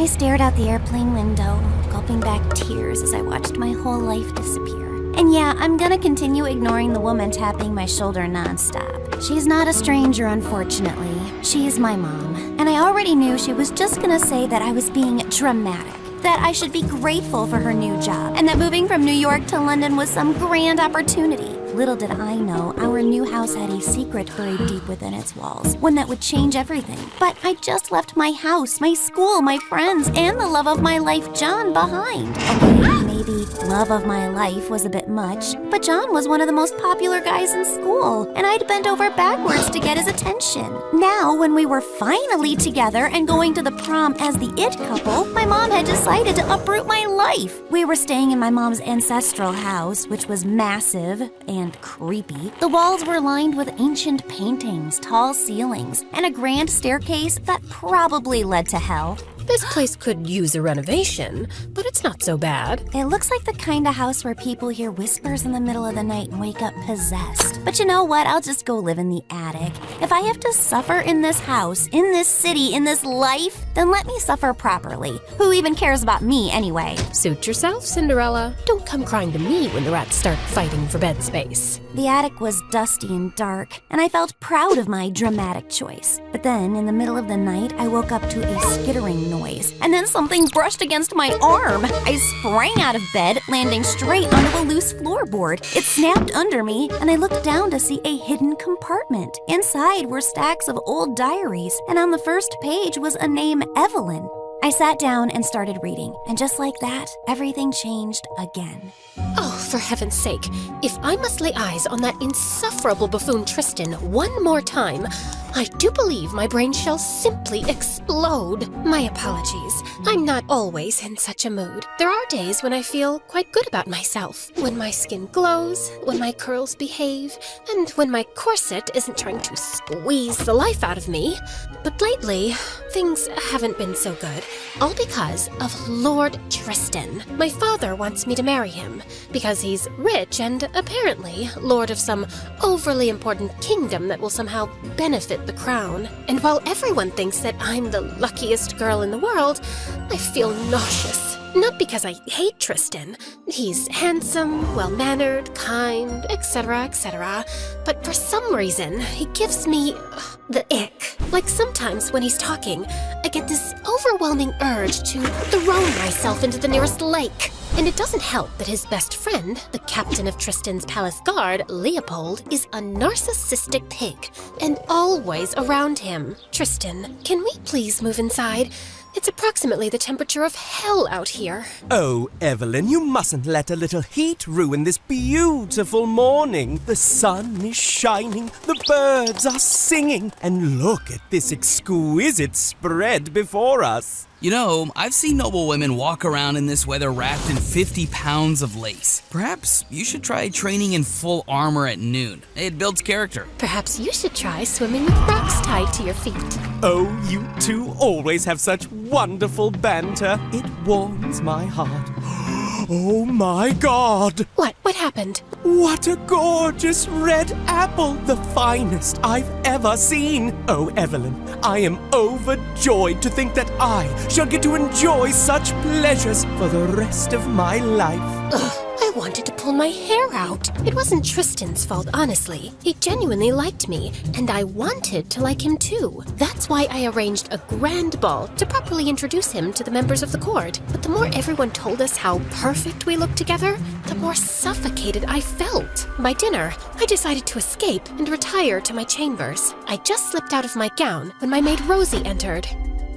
stared out the airplane window, gulping back tears as I watched my whole life disappear. And yeah, I'm gonna continue ignoring the woman tapping my shoulder nonstop. She's not a stranger, unfortunately. She's my mom. And I already knew she was just gonna say that I was being dramatic, that I should be grateful for her new job, and that moving from New York to London was some grand opportunity. Little did I know, our new house had a secret buried deep within its walls, one that would change everything. But I just left my house, my school, my friends, and the love of my life, John, behind. Okay, maybe love of my life was a bit much, but John was one of the most popular guys in school, and I'd bent over backwards to get his attention. Now, when we were finally together and going to the prom as the it couple, my mom had decided to uproot my life. We were staying in my mom's ancestral house, which was massive and creepy. The walls were lined with ancient paintings, tall ceilings, and a grand staircase that probably led to hell. This place could use a renovation, but it's not so bad. It looks like the kind of house where people hear whispers in the middle of the night and wake up possessed. But you know what? I'll just go live in the attic. If I have to suffer in this house, in this city, in this life, then let me suffer properly. Who even cares about me anyway? Suit yourself, Cinderella. Don't come crying to me when the rats start fighting for bed space. The attic was dusty and dark, and I felt proud of my dramatic choice. But then, in the middle of the night, I woke up to a skittering noise, and then something brushed against my arm. I sprang out of bed, landing straight onto a loose floorboard. It snapped under me, and I looked down to see a hidden compartment. Inside were stacks of old diaries, and on the first page was a name, Evelyn. I sat down and started reading, and just like that, everything changed again. Oh, for heaven's sake, if I must lay eyes on that insufferable buffoon Tristan one more time, I do believe my brain shall simply explode. My apologies. I'm not always in such a mood. There are days when I feel quite good about myself, when my skin glows, when my curls behave, and when my corset isn't trying to squeeze the life out of me. But lately, things haven't been so good, all because of Lord Tristan. My father wants me to marry him, because he's rich and apparently lord of some overly important kingdom that will somehow benefit the crown. And while everyone thinks that I'm the luckiest girl in the world, I feel nauseous. Not because I hate Tristan. He's handsome, well-mannered, kind, etc., etc. But for some reason, he gives me the ick. Like sometimes when he's talking, I get this overwhelming urge to throw myself into the nearest lake. And it doesn't help that his best friend, the captain of Tristan's palace guard, Leopold, is a narcissistic pig, and always around him. Tristan, can we please move inside? It's approximately the temperature of hell out here. Oh, Evelyn, you mustn't let a little heat ruin this beautiful morning. The sun is shining, the birds are singing, and look at this exquisite spread before us. You know, I've seen noble women walk around in this weather wrapped in 50 pounds of lace. Perhaps you should try training in full armor at noon. It builds character. Perhaps you should try swimming with rocks tied to your feet. Oh, you two always have such wonderful banter. It warms my heart. Oh my God! What happened? What a gorgeous red apple! The finest I've ever seen! Oh, Evelyn, I am overjoyed to think that I shall get to enjoy such pleasures for the rest of my life. Ugh, I wanted to pull my hair out. It wasn't Tristan's fault, honestly. He genuinely liked me, and I wanted to like him too. That's why I arranged a grand ball to properly introduce him to the members of the court. But the more everyone told us how perfect we looked together, the more suffocated I felt. By dinner, I decided to escape and retire to my chambers. I just slipped out of my gown when my maid Rosie entered.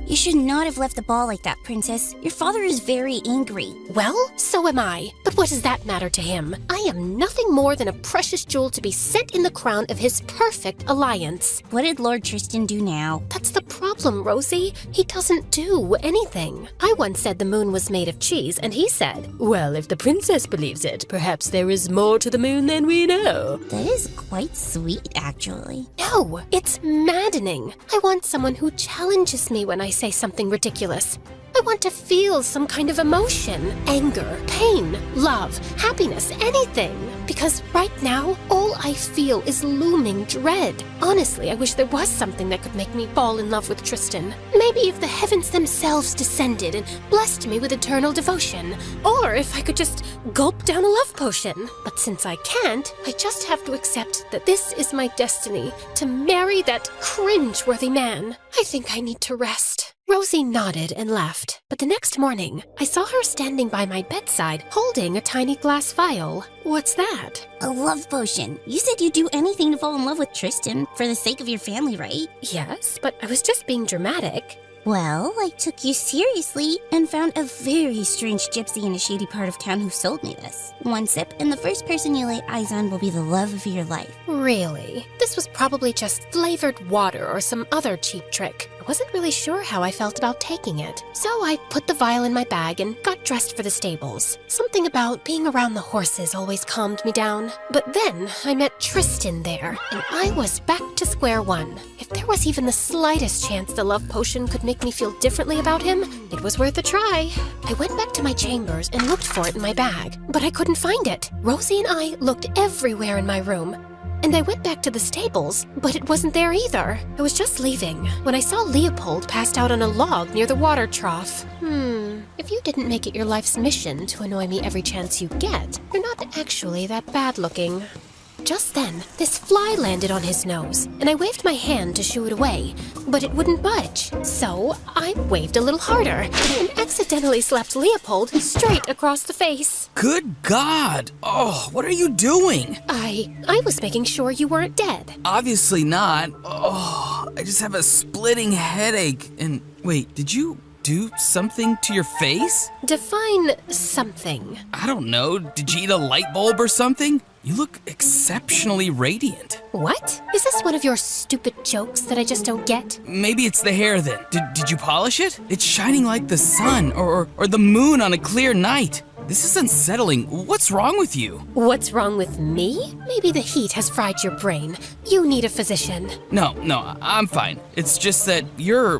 You should not have left the ball like that, Princess. Your father is very angry. Well, so am I. But what does that matter to him? I am nothing more than a precious jewel to be set in the crown of his perfect alliance. What did Lord Tristan do now? That's the problem, Rosie. He doesn't do anything. I once said the moon was made of cheese, and he said, well, if the princess believes it, perhaps there is more to the moon than we know. That is quite sweet, actually. No, it's maddening. I want someone who challenges me when I say something ridiculous. I I want to feel some kind of emotion, anger, pain, love, happiness, anything. Because right now, all I feel is looming dread. Honestly, I wish there was something that could make me fall in love with Tristan. Maybe if the heavens themselves descended and blessed me with eternal devotion. Or if I could just gulp down a love potion. But since I can't, I just have to accept that this is my destiny, to marry that cringe-worthy man. I think I need to rest. Rosie nodded and left, but the next morning, I saw her standing by my bedside holding a tiny glass vial. What's that? A love potion. You said you'd do anything to fall in love with Tristan for the sake of your family, right? Yes, but I was just being dramatic. Well, I took you seriously and found a very strange gypsy in a shady part of town who sold me this. One sip, and the first person you lay eyes on will be the love of your life. Really? This was probably just flavored water or some other cheap trick. I wasn't really sure how I felt about taking it, so I put the vial in my bag and got dressed for the stables. Something about being around the horses always calmed me down. But then I met Tristan there, and I was back to square one. If there was even the slightest chance the love potion could make me feel differently about him, it was worth a try. I went back to my chambers and looked for it in my bag, but I couldn't find it. Rosie and I looked everywhere in my room. And I went back to the stables, but it wasn't there either. I was just leaving when I saw Leopold passed out on a log near the water trough. If you didn't make it your life's mission to annoy me every chance you get, you're not actually that bad looking. Just then, this fly landed on his nose, and I waved my hand to shoo it away, but it wouldn't budge. So I waved a little harder and accidentally slapped Leopold straight across the face. Good God! Oh, what are you doing? I was making sure you weren't dead. Obviously not. Oh, I just have a splitting headache. And wait, did you do something to your face? Define something. I don't know. Did you eat a light bulb or something? You look exceptionally radiant. What? Is this one of your stupid jokes that I just don't get? Maybe it's the hair then. Did you polish it? It's shining like the sun or the moon on a clear night. This is unsettling. What's wrong with you? What's wrong with me? Maybe the heat has fried your brain. You need a physician. No, I'm fine. It's just that you're,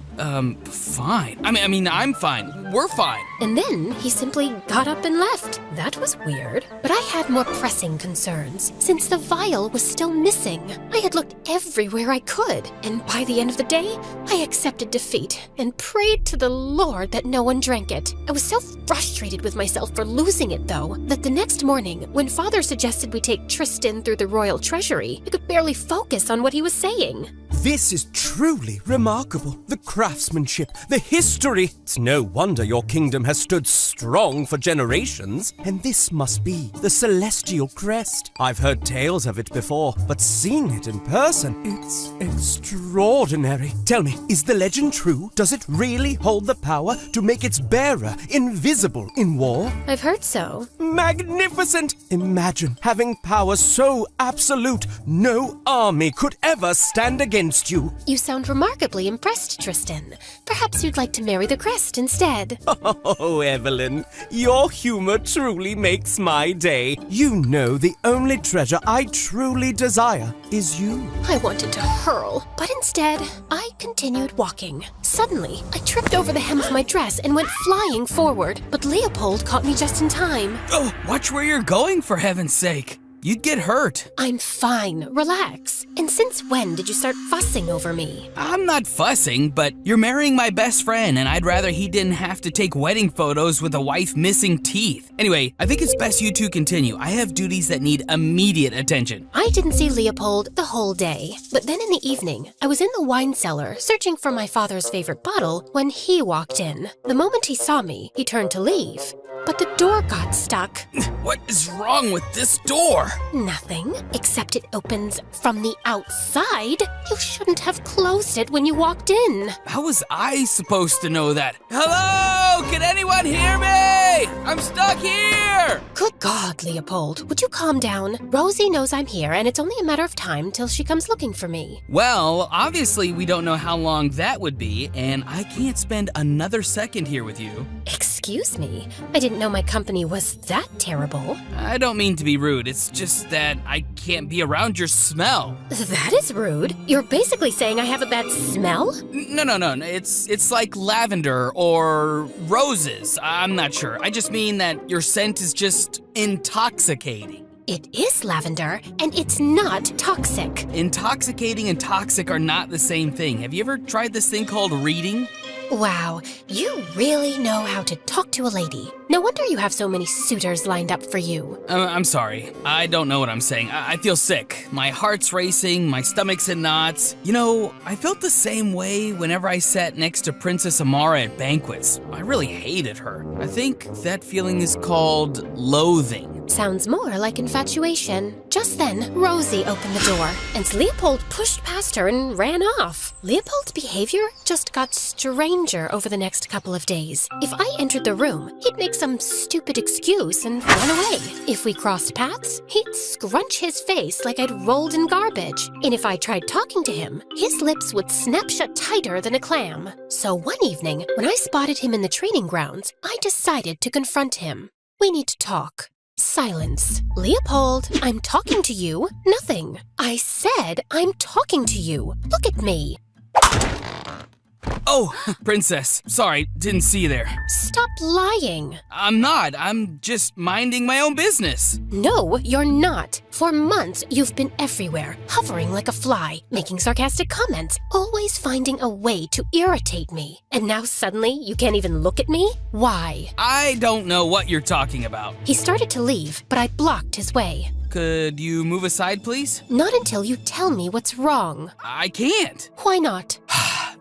fine. I mean, I'm fine. We're fine. And then he simply got up and left. That was weird. But I had more pressing concerns, since the vial was still missing. I had looked everywhere I could, and by the end of the day, I accepted defeat and prayed to the Lord that no one drank it. I was so frustrated with myself for losing it, though, that the next morning, when Father suggested we take Tristan through the royal treasury, I could barely focus on what he was saying. This is truly remarkable. The craftsmanship, the history. It's no wonder your kingdom has stood strong for generations. And this must be the celestial crest. I've heard tales of it before, but seeing it in person, it's extraordinary. Tell me, is the legend true? Does it really hold the power to make its bearer invisible in war? I've heard so. Magnificent! Imagine having power so absolute, no army could ever stand against you. You sound remarkably impressed, Tristan. Perhaps you'd like to marry the crest instead. Oh, Evelyn, your humor truly makes my day. You know the only treasure I truly desire is you. I wanted to hurl, but instead, I continued walking. Suddenly, I tripped over the hem of my dress and went flying forward, but Leopold caught me just in time. Oh, watch where you're going, for heaven's sake. You'd get hurt. I'm fine. Relax. And since when did you start fussing over me? I'm not fussing, but you're marrying my best friend, and I'd rather he didn't have to take wedding photos with a wife missing teeth. Anyway, I think it's best you two continue. I have duties that need immediate attention. I didn't see Leopold the whole day. But then in the evening, I was in the wine cellar searching for my father's favorite bottle when he walked in. The moment he saw me, he turned to leave. But the door got stuck. What is wrong with this door? Nothing, except it opens from the outside. You shouldn't have closed it when you walked in. How was I supposed to know that? Hello? Can anyone hear me? Hey, I'm stuck here! Good God, Leopold, would you calm down? Rosie knows I'm here, and it's only a matter of time till she comes looking for me. Well, obviously we don't know how long that would be, and I can't spend another second here with you. Excuse me? I didn't know my company was that terrible. I don't mean to be rude, it's just that I can't be around your smell. That is rude. You're basically saying I have a bad smell? No, it's like lavender or roses. I'm not sure. I just mean that your scent is just intoxicating. It is lavender, and it's not toxic. Intoxicating and toxic are not the same thing. Have you ever tried this thing called reading? Wow, you really know how to talk to a lady. No wonder you have so many suitors lined up for you. I'm sorry. I don't know what I'm saying. I feel sick. My heart's racing, my stomach's in knots. You know, I felt the same way whenever I sat next to Princess Amara at banquets. I really hated her. I think that feeling is called loathing. Sounds more like infatuation. Just then, Rosie opened the door, and Leopold pushed past her and ran off. Leopold's behavior just got stranger over the next couple of days. If I entered the room, he'd make some stupid excuse and run away. If we crossed paths, he'd scrunch his face like I'd rolled in garbage. And if I tried talking to him, his lips would snap shut tighter than a clam. So one evening, when I spotted him in the training grounds, I decided to confront him. We need to talk. Silence. Leopold, I'm talking to you. Nothing. I said I'm talking to you. Look at me. Oh, Princess. Sorry, didn't see you there. Stop lying. I'm not. I'm just minding my own business. No, you're not. For months, you've been everywhere, hovering like a fly, making sarcastic comments, always finding a way to irritate me. And now suddenly, you can't even look at me? Why? I don't know what you're talking about. He started to leave, but I blocked his way. Could you move aside, please? Not until you tell me what's wrong. I can't. Why not?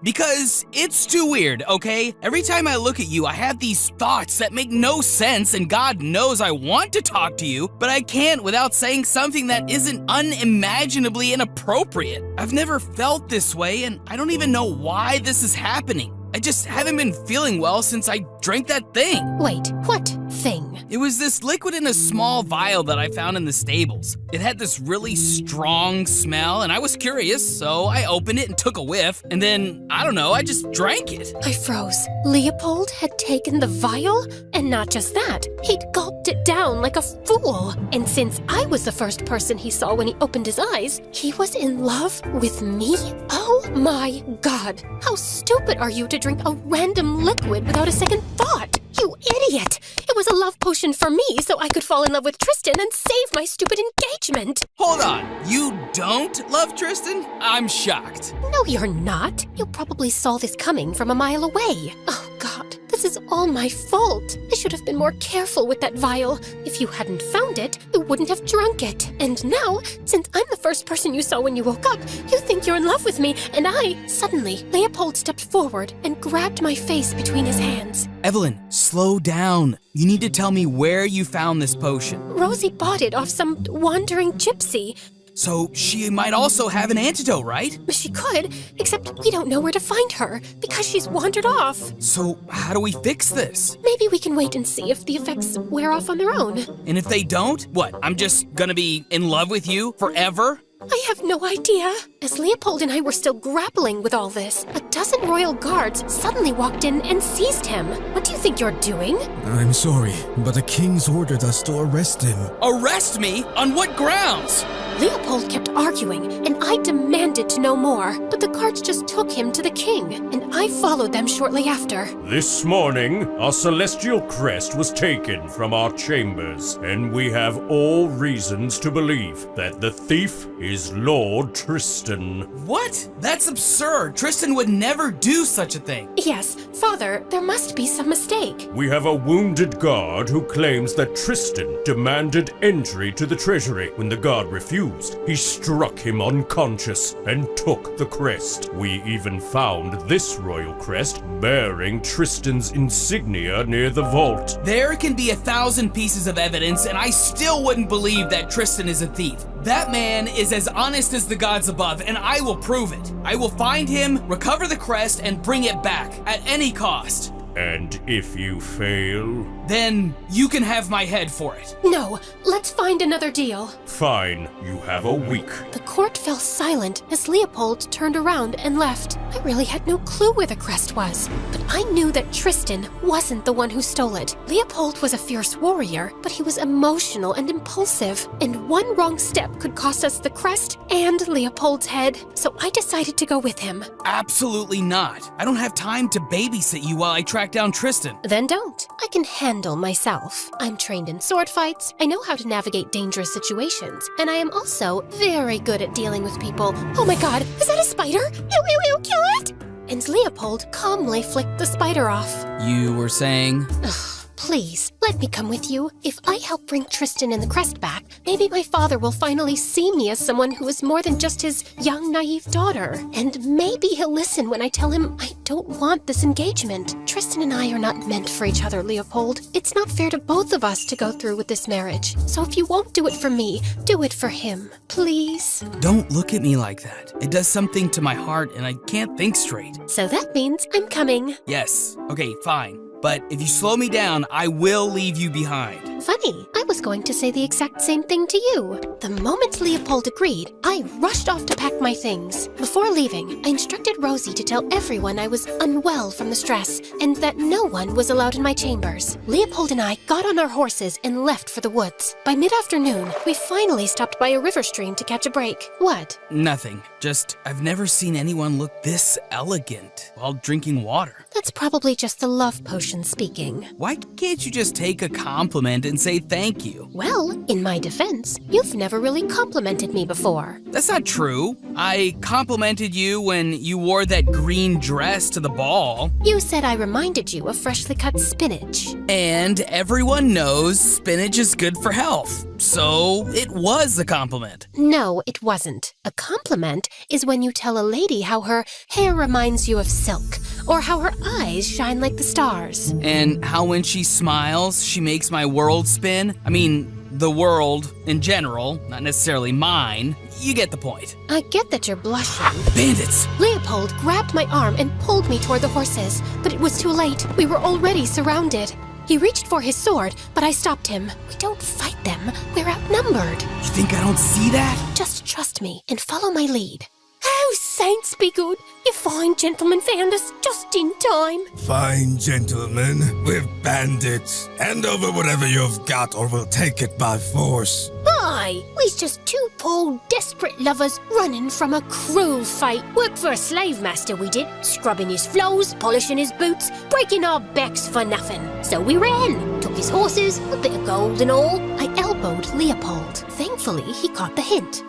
Because it's too weird, okay? Every time I look at you, I have these thoughts that make no sense, and God knows I want to talk to you, but I can't without saying something that isn't unimaginably inappropriate. I've never felt this way, and I don't even know why this is happening. I just haven't been feeling well since I drank that thing. Wait, what thing? It was this liquid in a small vial that I found in the stables. It had this really strong smell, and I was curious, so I opened it and took a whiff, and then, I don't know, I just drank it. I froze. Leopold had taken the vial, and not just that, he'd gulped it down like a fool. And since I was the first person he saw when he opened his eyes, he was in love with me? Oh my God, how stupid are you to drink a random liquid without a second thought? You idiot! It was a love potion for me so I could fall in love with Tristan and save my stupid engagement. Hold on, you don't love Tristan? I'm shocked. No, you're not. You probably saw this coming from a mile away. Oh, God, this is all my fault. I should have been more careful with that vial. If you hadn't found it, you wouldn't have drunk it. And now, since I'm the first person you saw when you woke up, you think you're in love with me, and Suddenly, Leopold stepped forward and grabbed my face between his hands. Evelyn, slow down. You need to tell me where you found this potion. Rosie bought it off some wandering gypsy. So she might also have an antidote, right? She could, except we don't know where to find her because she's wandered off. So how do we fix this? Maybe we can wait and see if the effects wear off on their own. And if they don't, what? I'm just gonna be in love with you forever? I have no idea. As Leopold and I were still grappling with all this, a dozen royal guards suddenly walked in and seized him. What do you think you're doing? I'm sorry, but the king's ordered us to arrest him. Arrest me? On what grounds? Leopold kept arguing, and I demanded to know more, but the guards just took him to the king, and I followed them shortly after. This morning, our celestial crest was taken from our chambers, and we have all reasons to believe that the thief is Lord Tristan. What? That's absurd. Tristan would never do such a thing. Yes, Father, there must be some mistake. We have a wounded guard who claims that Tristan demanded entry to the treasury. When the guard refused, he struck him unconscious and took the crest. We even found this royal crest bearing Tristan's insignia near the vault. There can be 1,000 pieces of evidence, and I still wouldn't believe that Tristan is a thief. That man is as honest as the gods above, and I will prove it. I will find him, recover the crest, and bring it back at any cost. And if you fail? Then you can have my head for it. No, let's find another deal. Fine, you have a week. The court fell silent as Leopold turned around and left. I really had no clue where the crest was, but I knew that Tristan wasn't the one who stole it. Leopold was a fierce warrior, but he was emotional and impulsive, and one wrong step could cost us the crest and Leopold's head. So I decided to go with him. Absolutely not. I don't have time to babysit you while I track down Tristan. Then don't. I can handle myself. I'm trained in sword fights, I know how to navigate dangerous situations, and I am also very good at dealing with people. Oh my god, is that a spider? Ew, ew, ew, kill it! And Leopold calmly flicked the spider off. You were saying? Ugh. Please, let me come with you. If I help bring Tristan and the crest back, maybe my father will finally see me as someone who is more than just his young, naive daughter. And maybe he'll listen when I tell him I don't want this engagement. Tristan and I are not meant for each other, Leopold. It's not fair to both of us to go through with this marriage. So if you won't do it for me, do it for him. Please. Don't look at me like that. It does something to my heart and I can't think straight. So that means I'm coming. Yes. Okay, fine. But if you slow me down, I will leave you behind. Funny, I was going to say the exact same thing to you. The moment Leopold agreed, I rushed off to pack my things. Before leaving, I instructed Rosie to tell everyone I was unwell from the stress and that no one was allowed in my chambers. Leopold and I got on our horses and left for the woods. By mid-afternoon, we finally stopped by a river stream to catch a break. What? Nothing. Just, I've never seen anyone look this elegant while drinking water. That's probably just the love potion speaking. Why can't you just take a compliment and say thank you? Well, in my defense, you've never really complimented me before. That's not true. I complimented you when you wore that green dress to the ball. You said I reminded you of freshly cut spinach. And everyone knows spinach is good for health. So it was a compliment. No, it wasn't. A compliment is when you tell a lady how her hair reminds you of silk, or how her eyes shine like the stars. And how when she smiles, she makes my world spin. I mean, the world in general, not necessarily mine. You get the point. I get that you're blushing. Bandits! Leopold grabbed my arm and pulled me toward the horses, but it was too late. We were already surrounded. He reached for his sword, but I stopped him. We don't fight them. We're outnumbered. You think I don't see that? Just trust me and follow my lead. Oh, saints be good. You fine gentlemen found us just in time. Fine, gentlemen. We're bandits. Hand over whatever you've got or we'll take it by force. Aye, we's just two poor, desperate lovers running from a cruel fate. Worked for a slave master we did, scrubbing his floors, polishing his boots, breaking our backs for nothing. So we ran, took his horses, a bit of gold and all. I elbowed Leopold. Thankfully, he caught the hint.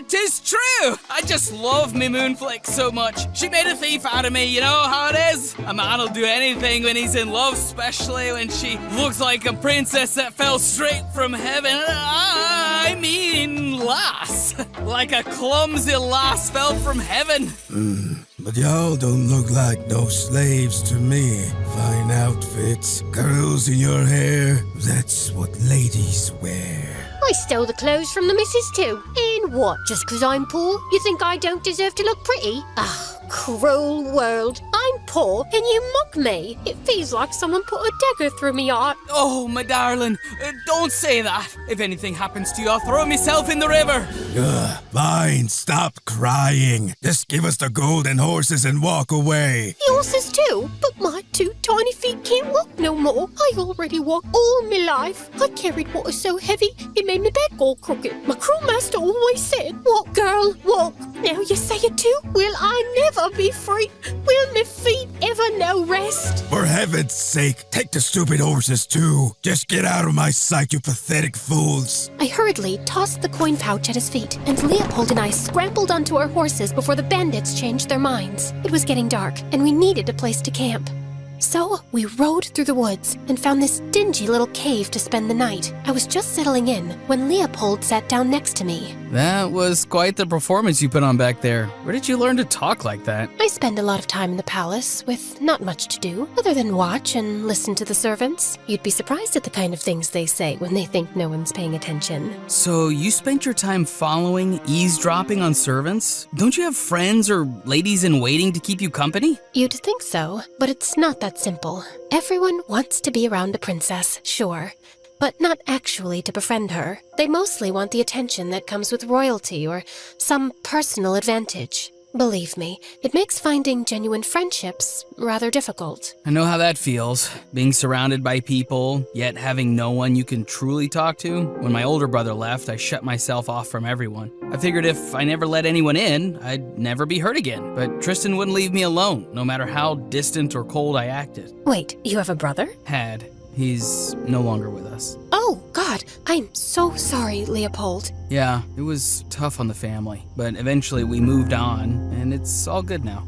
'Tis true! I just love me Moonflick so much. She made a thief out of me, you know how it is? A man'll do anything when he's in love, especially when she looks like a princess that fell straight from heaven. I mean, lass. Like a clumsy lass fell from heaven. But y'all don't look like no slaves to me. Fine outfits, curls in your hair. That's what ladies wear. I stole the clothes from the missus too. And what, just 'cause I'm poor, you think I don't deserve to look pretty? Ah, cruel world. I'm poor and you mock me. It feels like someone put a dagger through me heart. Oh, my darling, don't say that. If anything happens to you, I'll throw myself in the river. Fine, stop crying. Just give us the gold and horses and walk away. The horses too, but my two tiny feet can't walk no more. I already walked all my life. I carried water so heavy, it made my back all crooked. My cruel master always said, walk, girl, walk. Now you say it too? Will I never be free? Will my feet ever know rest? For heaven's sake, take the stupid horses too. Just get out of my sight, you pathetic fools. I hurriedly tossed the coin pouch at his feet, and Leopold and I scrambled onto our horses before the bandits changed their minds. It was getting dark, and we needed a place to camp. So we rode through the woods and found this dingy little cave to spend the night. I was just settling in when Leopold sat down next to me. That was quite the performance you put on back there. Where did you learn to talk like that? I spend a lot of time in the palace with not much to do other than watch and listen to the servants. You'd be surprised at the kind of things they say when they think no one's paying attention. So you spent your time following, eavesdropping on servants? Don't you have friends or ladies in waiting to keep you company? You'd think so, but it's not that simple. Everyone wants to be around a princess, sure, but not actually to befriend her. They mostly want the attention that comes with royalty or some personal advantage. Believe me, it makes finding genuine friendships rather difficult. I know how that feels, being surrounded by people, yet having no one you can truly talk to. When my older brother left, I shut myself off from everyone. I figured if I never let anyone in, I'd never be hurt again. But Tristan wouldn't leave me alone, no matter how distant or cold I acted. Wait, you have a brother? Had. He's no longer with us. Oh, God, I'm so sorry, Leopold. Yeah, it was tough on the family, but eventually we moved on, and it's all good now.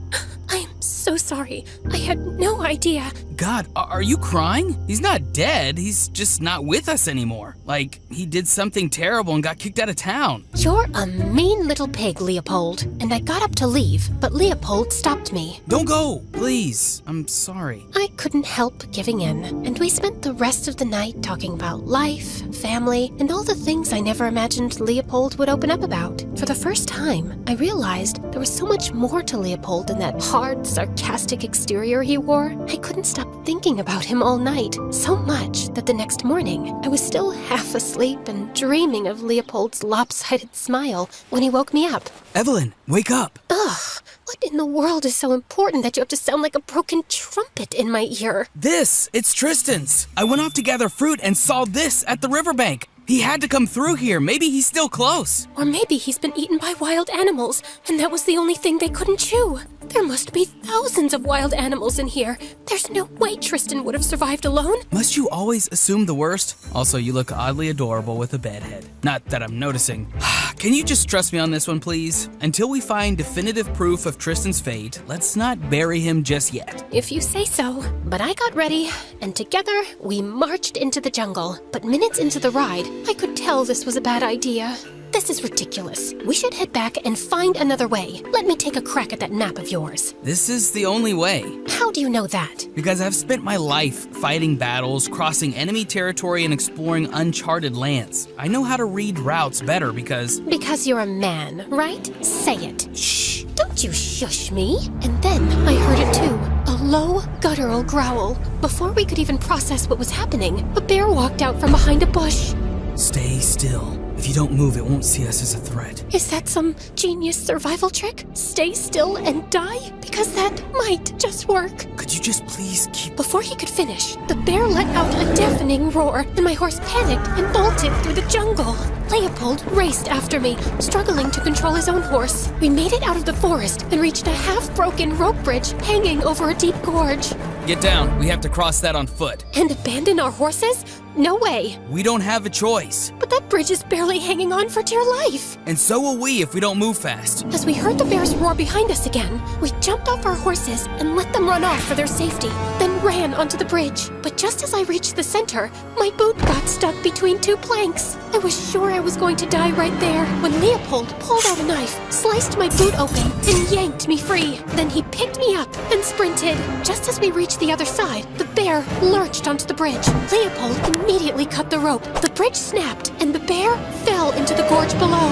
I am so sorry. I had no idea. God, are you crying? He's not dead, he's just not with us anymore. Like, he did something terrible and got kicked out of town. You're a mean little pig, Leopold. And I got up to leave, but Leopold stopped me. Don't go, please. I'm sorry. I couldn't help giving in, and we spent the rest of the night talking about life, family, and all the things I never imagined Leopold would open up about. For the first time, I realized there was so much more to Leopold than that hard, sarcastic exterior he wore. I couldn't stop thinking about him all night, so much that the next morning, I was still half asleep and dreaming of Leopold's lopsided smile when he woke me up. Evelyn, wake up. Ugh, what in the world is so important that you have to sound like a broken trumpet in my ear? It's Tristan's. I went off to gather fruit and saw this at the riverbank. He had to come through here. Maybe he's still close. Or maybe he's been eaten by wild animals, and that was the only thing they couldn't chew. There must be thousands of wild animals in here. There's no way Tristan would have survived alone. Must you always assume the worst? Also, you look oddly adorable with a bed head. Not that I'm noticing. Can you just trust me on this one, please? Until we find definitive proof of Tristan's fate, let's not bury him just yet. If you say so. But I got ready, and together we marched into the jungle. But minutes into the ride, I could tell this was a bad idea. This is ridiculous. We should head back and find another way. Let me take a crack at that map of yours. This is the only way. How do you know that? Because I've spent my life fighting battles, crossing enemy territory, and exploring uncharted lands. I know how to read routes better because... Because you're a man, right? Say it. Shh! Don't you shush me. And then I heard it too. A low, guttural growl. Before we could even process what was happening, a bear walked out from behind a bush. Stay still. If you don't move, it won't see us as a threat. Is that some genius survival trick? Stay still and die? Because that might just work. Could you just please keep... Before he could finish, the bear let out a deafening roar, and my horse panicked and bolted through the jungle. Leopold raced after me, struggling to control his own horse. We made it out of the forest and reached a half-broken rope bridge hanging over a deep gorge. Get down. We have to cross that on foot. And abandon our horses? No way. We don't have a choice. But that bridge is barely hanging on for dear life. And so will we if we don't move fast. As we heard the bears roar behind us again, we jumped off our horses and let them run off for their safety, then ran onto the bridge. But just as I reached the center, my boot got stuck between two planks. I was sure I was going to die right there when Leopold pulled out a knife, sliced my boot open, and yanked me free. Then he picked me up and sprinted. Just as we reached the other side, the bear lurched onto the bridge. Leopold immediately cut the rope. The bridge snapped, and the bear fell into the gorge below.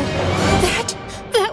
That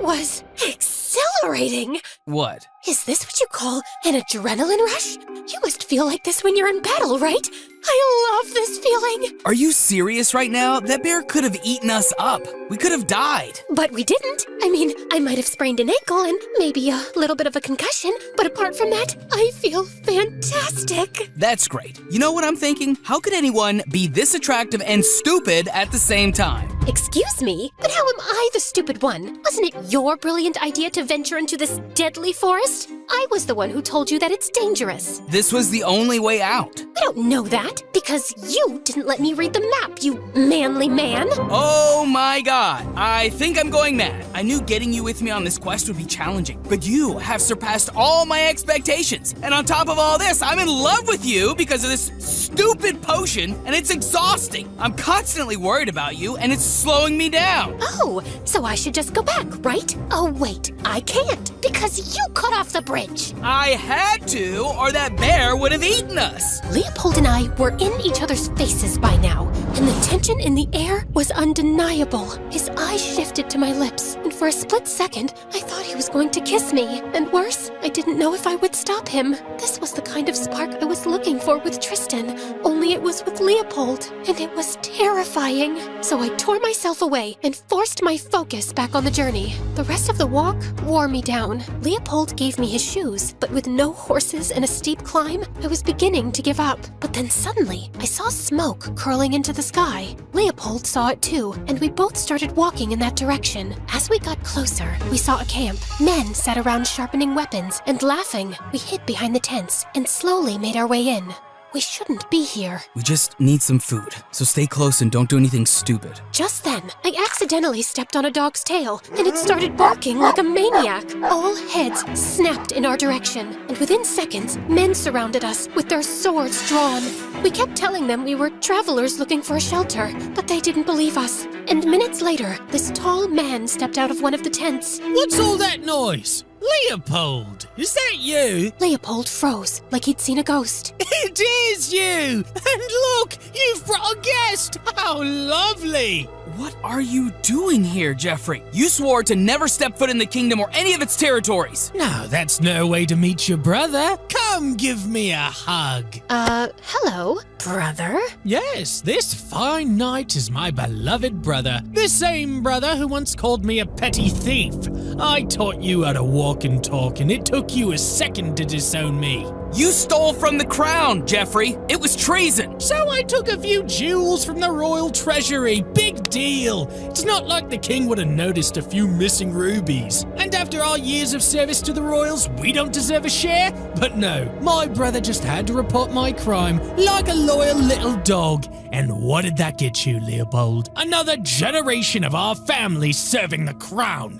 was exhilarating. What? Is this what you call an adrenaline rush? You must feel like this when you're in battle, right? I love this feeling. Are you serious right now? That bear could have eaten us up. We could have died. But we didn't. I mean, I might have sprained an ankle and maybe a little bit of a concussion, but apart from that, I feel fantastic. That's great. You know what I'm thinking? How could anyone be this attractive and stupid at the same time? Excuse me, but how am I the stupid one? Wasn't it your brilliant idea to venture into this deadly forest? I was the one who told you that it's dangerous. This was the only way out. I don't know that, because Because you didn't let me read the map, you manly man! Oh my god, I think I'm going mad. I knew getting you with me on this quest would be challenging, but you have surpassed all my expectations. And on top of all this, I'm in love with you because of this stupid potion, and it's exhausting. I'm constantly worried about you, and it's slowing me down. Oh, so I should just go back, right? Oh wait, I can't, because you cut off the bridge. I had to, or that bear would have eaten us. Leopold and I were in each other's faces by now, and the tension in the air was undeniable. His eyes shifted to my lips, and for a split second, I thought he was going to kiss me. And worse, I didn't know if I would stop him. This was the kind of spark I was looking for with Tristan, only it was with Leopold, and it was terrifying. So I tore myself away and forced my focus back on the journey. The rest of the walk wore me down. Leopold gave me his shoes, but with no horses and a steep climb, I was beginning to give up. But then suddenly, I saw smoke curling into the sky. Leopold saw it too, and we both started walking in that direction. As we got closer, we saw a camp. Men sat around sharpening weapons and laughing. We hid behind the tents and slowly made our way in. We shouldn't be here. We just need some food, so stay close and don't do anything stupid. Just then, I accidentally stepped on a dog's tail, and it started barking like a maniac. All heads snapped in our direction, and within seconds, men surrounded us with their swords drawn. We kept telling them we were travelers looking for a shelter, but they didn't believe us. And minutes later, this tall man stepped out of one of the tents. What's all that noise? Leopold, is that you? Leopold froze, like he'd seen a ghost. It is you! And look, you've brought a guest! How lovely! What are you doing here, Jeffrey? You swore to never step foot in the kingdom or any of its territories. No, that's no way to meet your brother. Come give me a hug. Hello, brother? Yes, this fine knight is my beloved brother. The same brother who once called me a petty thief. I taught you how to walk and talk, and it took you a second to disown me. You stole from the crown, Jeffrey. It was treason. So I took a few jewels from the royal treasury. Big deal. It's not like the king would have noticed a few missing rubies. And after our years of service to the royals, we don't deserve a share? But no, my brother just had to report my crime like a loyal little dog. And what did that get you, Leopold? Another generation of our family serving the crown.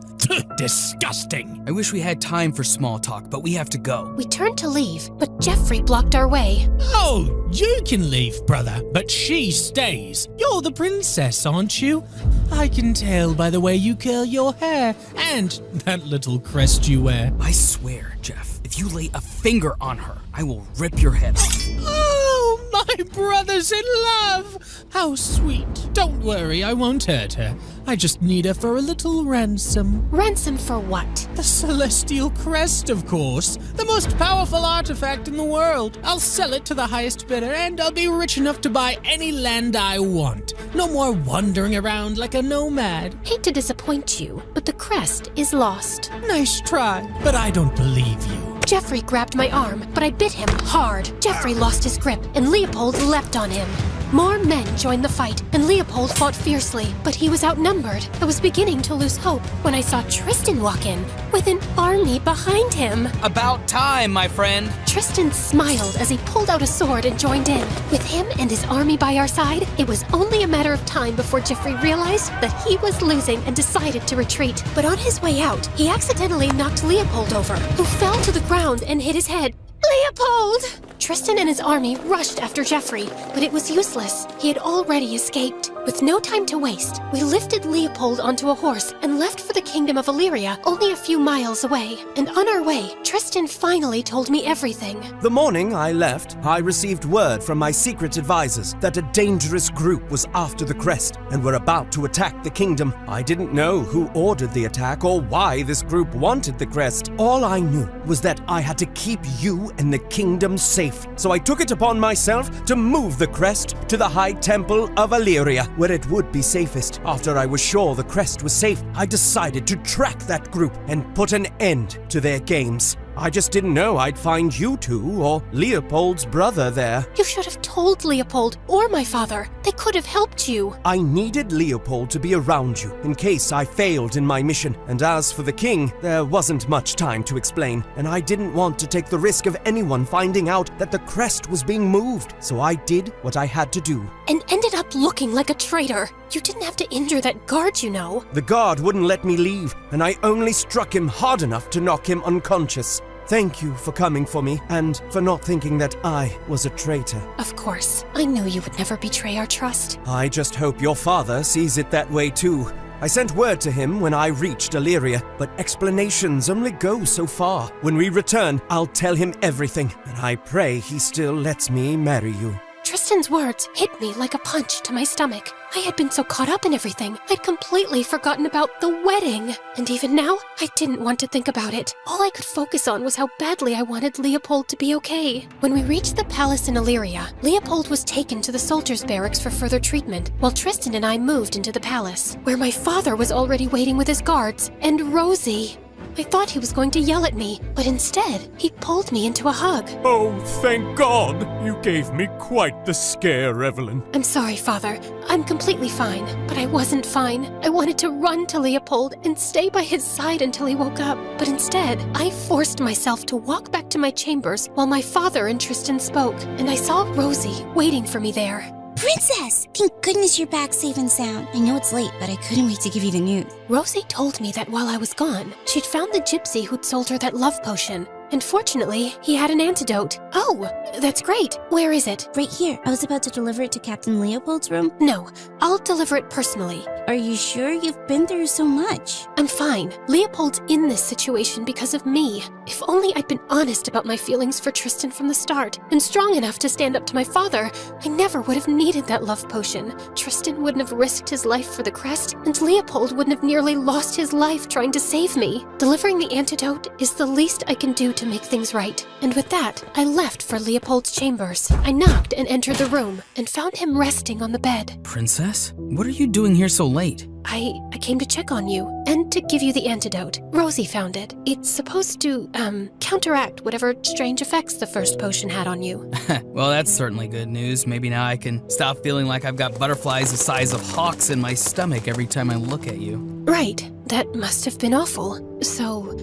Disgusting. I wish we had time for small talk, but we have to go. We turned to leave, but Jeffrey blocked our way. Oh, you can leave, brother, but she stays. You're the princess, aren't you? I can tell by the way you curl your hair and that little crest you wear. I swear, Jeff, if you lay a finger on her, I will rip your head off. Oh, my brother's in love. How sweet. Don't worry, I won't hurt her. I just need her for a little ransom. Ransom for what? The celestial crest, of course. The most powerful artifact in the world. I'll sell it to the highest bidder, and I'll be rich enough to buy any land I want. No more wandering around like a nomad. Hate to disappoint you, but the crest is lost. Nice try, but I don't believe you. Jeffrey grabbed my arm, but I bit him hard. Jeffrey lost his grip, and Leopold leapt on him. More men joined the fight, and Leopold fought fiercely, but he was outnumbered. I was beginning to lose hope when I saw Tristan walk in, with an army behind him. About time, my friend. Tristan smiled as he pulled out a sword and joined in. With him and his army by our side, it was only a matter of time before Jeffrey realized that he was losing and decided to retreat. But on his way out, he accidentally knocked Leopold over, who fell to the ground and hit his head. Leopold! Tristan and his army rushed after Jeffrey, but it was useless. He had already escaped. With no time to waste, we lifted Leopold onto a horse and left for the kingdom of Illyria, only a few miles away. And on our way, Tristan finally told me everything. The morning I left, I received word from my secret advisors that a dangerous group was after the crest and were about to attack the kingdom. I didn't know who ordered the attack or why this group wanted the crest. All I knew was that I had to keep you and the kingdom safe. So I took it upon myself to move the crest to the High Temple of Illyria, where it would be safest. After I was sure the crest was safe, I decided to track that group and put an end to their games. I just didn't know I'd find you two or Leopold's brother there. You should have told Leopold or my father. They could have helped you. I needed Leopold to be around you in case I failed in my mission. And as for the king, there wasn't much time to explain, and I didn't want to take the risk of anyone finding out that the crest was being moved. So I did what I had to do. And ended up looking like a traitor. You didn't have to injure that guard, you know. The guard wouldn't let me leave, and I only struck him hard enough to knock him unconscious. Thank you for coming for me, and for not thinking that I was a traitor. Of course. I knew you would never betray our trust. I just hope your father sees it that way too. I sent word to him when I reached Illyria, but explanations only go so far. When we return, I'll tell him everything, and I pray he still lets me marry you. Tristan's words hit me like a punch to my stomach. I had been so caught up in everything, I'd completely forgotten about the wedding. And even now, I didn't want to think about it. All I could focus on was how badly I wanted Leopold to be okay. When we reached the palace in Illyria, Leopold was taken to the soldiers' barracks for further treatment, while Tristan and I moved into the palace, where my father was already waiting with his guards, and Rosie. I thought he was going to yell at me, but instead, he pulled me into a hug. Oh, thank God! You gave me quite the scare, Evelyn. I'm sorry, Father. I'm completely fine. But I wasn't fine. I wanted to run to Leopold and stay by his side until he woke up. But instead, I forced myself to walk back to my chambers while my father and Tristan spoke, and I saw Rosie waiting for me there. Princess! Thank goodness you're back safe and sound. I know it's late, but I couldn't wait to give you the news. Rosie told me that while I was gone, she'd found the gypsy who'd sold her that love potion. And fortunately, he had an antidote. Oh, that's great. Where is it? Right here. I was about to deliver it to Captain Leopold's room. No, I'll deliver it personally. Are you sure? You've been through so much. I'm fine. Leopold's in this situation because of me. If only I'd been honest about my feelings for Tristan from the start, and strong enough to stand up to my father, I never would have needed that love potion. Tristan wouldn't have risked his life for the crest, and Leopold wouldn't have nearly lost his life trying to save me. Delivering the antidote is the least I can do to make things right. And with that, I left for Leopold's chambers. I knocked and entered the room, and found him resting on the bed. Princess? What are you doing here so late? I came to check on you, and to give you the antidote. Rosie found it. It's supposed to, counteract whatever strange effects the first potion had on you. Well, that's certainly good news. Maybe now I can stop feeling like I've got butterflies the size of hawks in my stomach every time I look at you. Right. That must have been awful. So,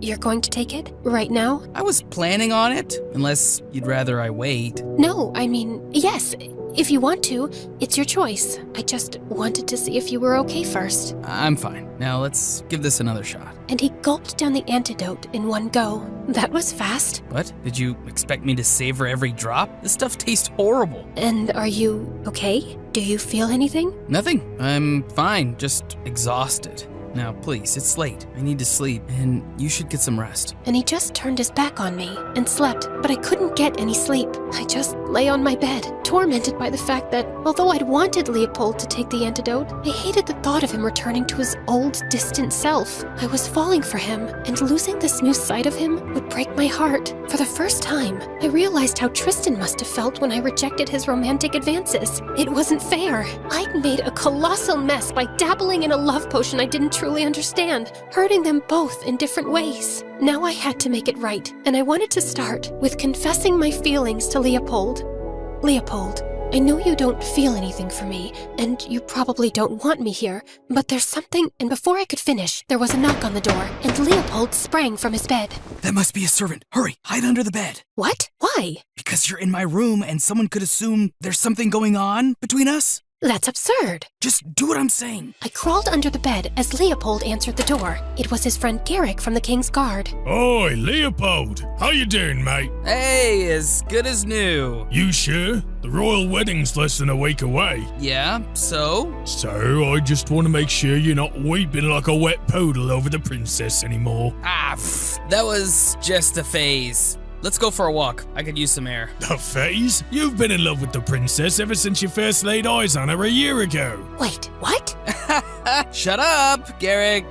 you're going to take it? Right now? I was planning on it, unless you'd rather I wait. No, I mean, yes. If you want to, it's your choice. I just wanted to see if you were okay first. I'm fine. Now let's give this another shot. And he gulped down the antidote in one go. That was fast. What? Did you expect me to savor every drop? This stuff tastes horrible. And are you okay? Do you feel anything? Nothing. I'm fine, just exhausted. Now, please, it's late. I need to sleep, and you should get some rest. And he just turned his back on me and slept, but I couldn't get any sleep. I just lay on my bed, tormented by the fact that, although I'd wanted Leopold to take the antidote, I hated the thought of him returning to his old, distant self. I was falling for him, and losing this new side of him would break my heart. For the first time, I realized how Tristan must have felt when I rejected his romantic advances. It wasn't fair. I'd made a colossal mess by dabbling in a love potion I didn't truly understand, hurting them both in different ways. Now I had to make it right, and I wanted to start with confessing my feelings to Leopold. Leopold, I know you don't feel anything for me, and you probably don't want me here, but there's something, and before I could finish, there was a knock on the door, and Leopold sprang from his bed. That must be a servant. Hurry, hide under the bed. What? Why? Because you're in my room and someone could assume there's something going on between us. That's absurd. Just do what I'm saying. I crawled under the bed as Leopold answered the door. It was his friend Garrick from the King's Guard. Oi, Leopold. How you doing, mate? Hey, as good as new. You sure? The royal wedding's less than a week away. Yeah, so? So, I just want to make sure you're not weeping like a wet poodle over the princess anymore. That was just a phase. Let's go for a walk. I could use some air. A phase? You've been in love with the princess ever since you first laid eyes on her a year ago. Wait, what? Shut up, Garrick.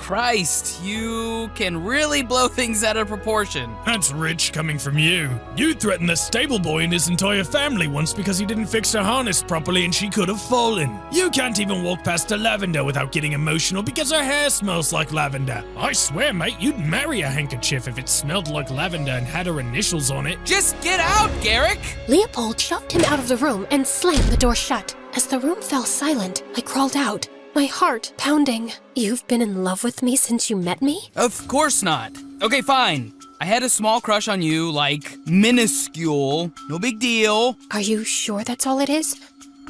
Christ, you can really blow things out of proportion. That's rich coming from you. You threatened the stable boy and his entire family once because he didn't fix her harness properly and she could have fallen. You can't even walk past a lavender without getting emotional because her hair smells like lavender. I swear, mate, you'd marry a handkerchief if it smelled like lavender and had her initials on it. Just get out, Garrick! Leopold shoved him out of the room and slammed the door shut. As the room fell silent, I crawled out, my heart pounding. You've been in love with me since you met me? Of course not. Okay, fine. I had a small crush on you, like, minuscule. No big deal. Are you sure that's all it is?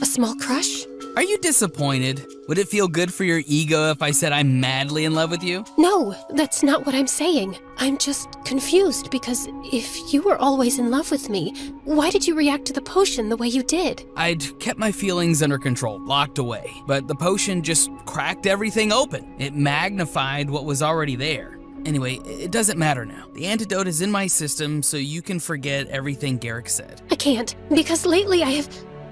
A small crush? Are you disappointed? Would it feel good for your ego if I said I'm madly in love with you? No, that's not what I'm saying. I'm just confused because if you were always in love with me, why did you react to the potion the way you did? I'd kept my feelings under control, locked away. But the potion just cracked everything open. It magnified what was already there. Anyway, it doesn't matter now. The antidote is in my system, so you can forget everything Garrick said. I can't, because lately I have...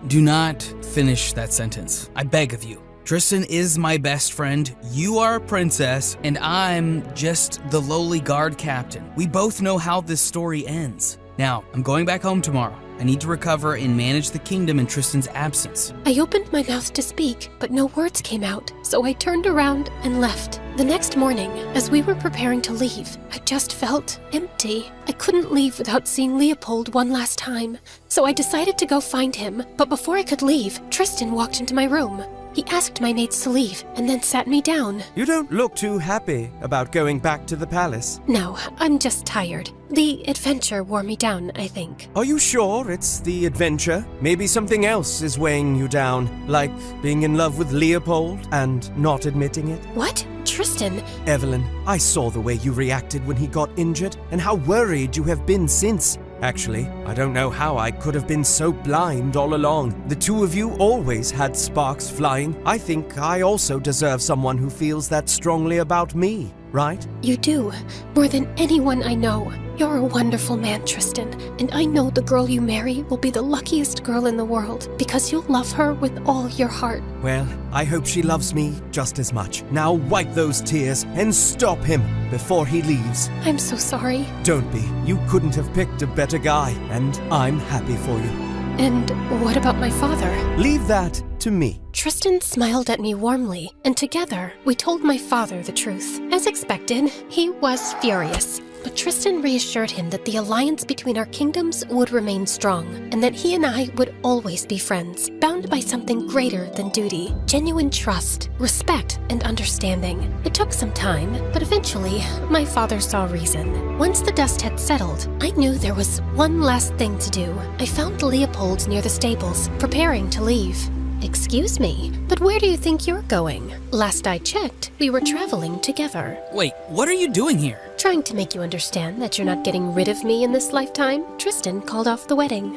Do not finish that sentence. I beg of you. Tristan is my best friend, you are a princess, and I'm just the lowly guard captain. We both know how this story ends. Now, I'm going back home tomorrow. I need to recover and manage the kingdom in Tristan's absence. I opened my mouth to speak, but no words came out, so I turned around and left. The next morning, as we were preparing to leave, I just felt empty. I couldn't leave without seeing Leopold one last time, so I decided to go find him. But before I could leave, Tristan walked into my room. He asked my mates to leave and then sat me down. You don't look too happy about going back to the palace. No, I'm just tired. The adventure wore me down, I think. Are you sure it's the adventure? Maybe something else is weighing you down, like being in love with Leopold and not admitting it? What? Tristan? Evelyn, I saw the way you reacted when he got injured and how worried you have been since. Actually, I don't know how I could have been so blind all along. The two of you always had sparks flying. I think I also deserve someone who feels that strongly about me, right? You do, more than anyone I know. You're a wonderful man, Tristan, and I know the girl you marry will be the luckiest girl in the world because you'll love her with all your heart. Well, I hope she loves me just as much. Now wipe those tears and stop him before he leaves. I'm so sorry. Don't be. You couldn't have picked a better guy, and I'm happy for you. And what about my father? Leave that to me. Tristan smiled at me warmly, and together we told my father the truth. As expected, he was furious. But Tristan reassured him that the alliance between our kingdoms would remain strong, and that he and I would always be friends, bound by something greater than duty, genuine trust, respect, and understanding. It took some time, but eventually, my father saw reason. Once the dust had settled, I knew there was one last thing to do. I found Leopold near the stables, preparing to leave. Excuse me, but where do you think you're going? Last I checked, we were traveling together. Wait, what are you doing here? Trying to make you understand that you're not getting rid of me in this lifetime, Tristan called off the wedding.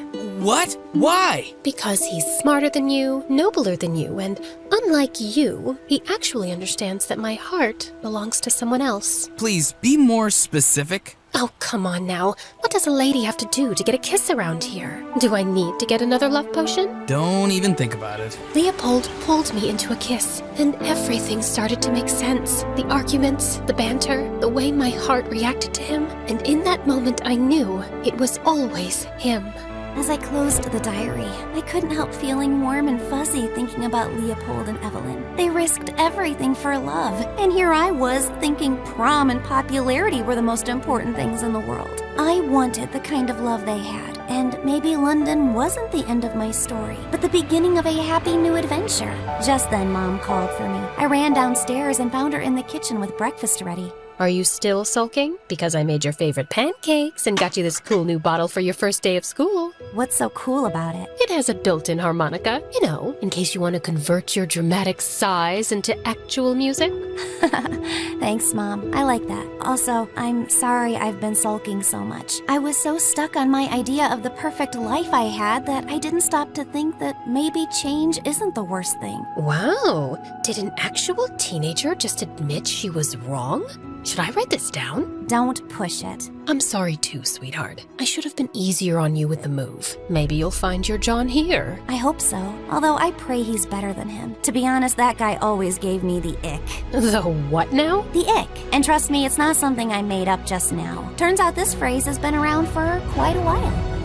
What? Why? Because he's smarter than you, nobler than you, and unlike you, he actually understands that my heart belongs to someone else. Please, be more specific. Oh, come on now. What does a lady have to do to get a kiss around here? Do I need to get another love potion? Don't even think about it. Leopold pulled me into a kiss, and everything started to make sense. The arguments, the banter, the way my heart reacted to him, and in that moment I knew it was always him. As I closed the diary, I couldn't help feeling warm and fuzzy thinking about Leopold and Evelyn. They risked everything for love, and here I was thinking prom and popularity were the most important things in the world. I wanted the kind of love they had, and maybe London wasn't the end of my story, but the beginning of a happy new adventure. Just then, Mom called for me. I ran downstairs and found her in the kitchen with breakfast ready. Are you still sulking? Because I made your favorite pancakes and got you this cool new bottle for your first day of school. What's so cool about it? It has a built-in harmonica, you know, in case you want to convert your dramatic sighs into actual music. Thanks, Mom. I like that. Also, I'm sorry I've been sulking so much. I was so stuck on my idea of the perfect life I had that I didn't stop to think that maybe change isn't the worst thing. Wow, did an actual teenager just admit she was wrong? Should I write this down? Don't push it. I'm sorry too, sweetheart. I should have been easier on you with the move. Maybe you'll find your John here. I hope so, although I pray he's better than him. To be honest, that guy always gave me the ick. The what now? The ick. And trust me, it's not something I made up just now. Turns out this phrase has been around for quite a while.